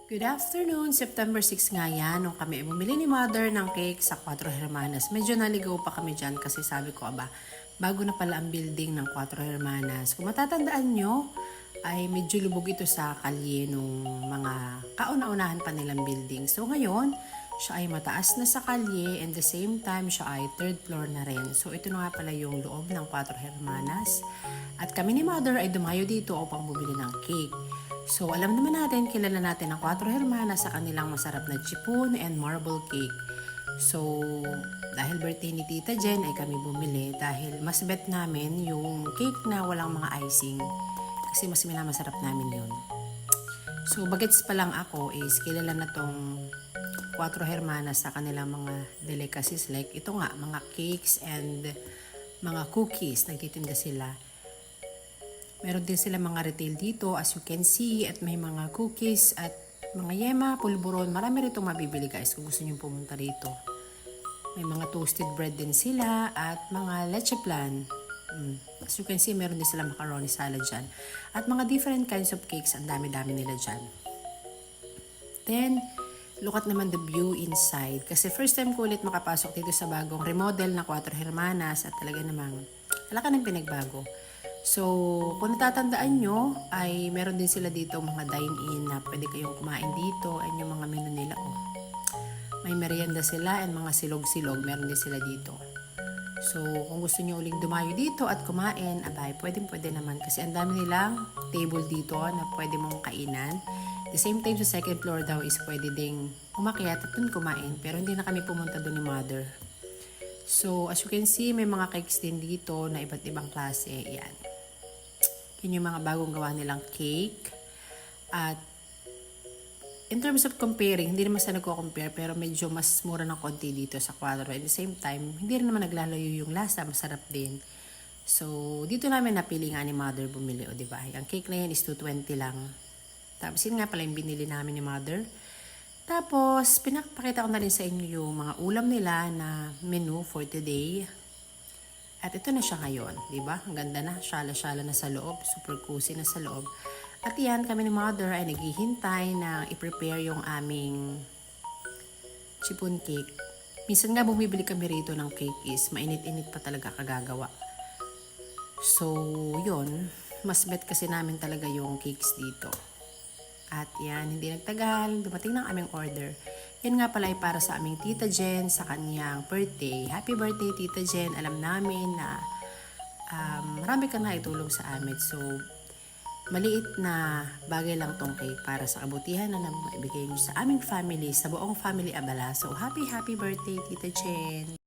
Good afternoon, September 6 nga yan, nung kami bumili ni Mother ng cake sa Cuatro Hermanas. Medyo naligaw pa kami dyan kasi sabi ko, bago na pala ang building ng Cuatro Hermanas. Kung matatandaan nyo, ay medyo lubog ito sa kalye nung mga kauna-unahan pa nilang building. So ngayon, siya ay mataas na sa kalye and the same time siya ay third floor na rin. So ito na nga pala yung loob ng Cuatro Hermanas. At kami ni Mother ay dumayo dito upang bumili ng cake. So, alam naman natin, kilala natin ang Cuatro Hermanas sa kanilang masarap na chipon and marble cake. So, dahil birthday ni Tita Jen ay kami bumili dahil mas bet namin yung cake na walang mga icing. Kasi mas minamasarap namin yun. So, bagets pa lang ako is kilala na tong Cuatro Hermanas sa kanilang mga delicacies. Like ito nga, mga cakes and mga cookies. Nagtitinda sila. Meron din sila mga retail dito as you can see at may mga cookies at mga yema, pulburon. Marami rito mabibili guys kung gusto niyo pumunta rito. May mga toasted bread din sila at mga leche flan. As you can see, meron din sila macaroni salad dyan. At mga different kinds of cakes, ang dami-dami nila dyan. Then, look at naman the view inside. Kasi first time ko ulit makapasok dito sa bagong remodel na Cuatro Hermanas at talaga namang wala ka ng pinagbago. So, kung natatandaan nyo, ay meron din sila dito mga dine-in na pwede kayong kumain dito. Ayan yung mga menu nila. May merienda sila and mga silog-silog. Meron din sila dito. So, kung gusto nyo uling dumayo dito at kumain, pwede naman. Kasi ang dami nilang table dito na pwede mong kainan. The same time sa second floor daw is pwede ding umakyat at dun kumain. Pero hindi na kami pumunta dun ni Mother. So, as you can see, may mga cakes din dito na iba't ibang klase. Yan. Yun yung mga bagong gawa nilang cake. At in terms of comparing, hindi naman sa nagko-compare pero medyo mas mura ng konti dito sa Cuatro. At the same time, hindi rin naman naglalayo yung lasa, masarap din. So, dito namin napili nga ni Mother bumili, o diba? Ang cake na yan is 220 lang. Tapos yun nga pala yung binili namin ni Mother. Tapos, pinapakita ko na rin sa inyo yung mga ulam nila na menu for today. At ito na siya ngayon, di ba? Ang ganda na, syala-syala na sa loob, super cozy na sa loob. At yan, kami ni Mother ay naghihintay na i-prepare yung aming chipon cake. Minsan nga bumibili kami rito ng cake is mainit-init pa talaga kagagawa. So, yun, mas bet kasi namin talaga yung cakes dito. At yan, hindi nagtagal, dumating ng aming order. Yan nga pala ay para sa aming Tita Jen sa kanyang birthday. Happy birthday, Tita Jen. Alam namin na marami ka na itulong sa amin. So, maliit na bagay lang tong cake para sa kabutihan na maibigay nyo sa aming family, sa buong family Abala. So, happy birthday, Tita Jen.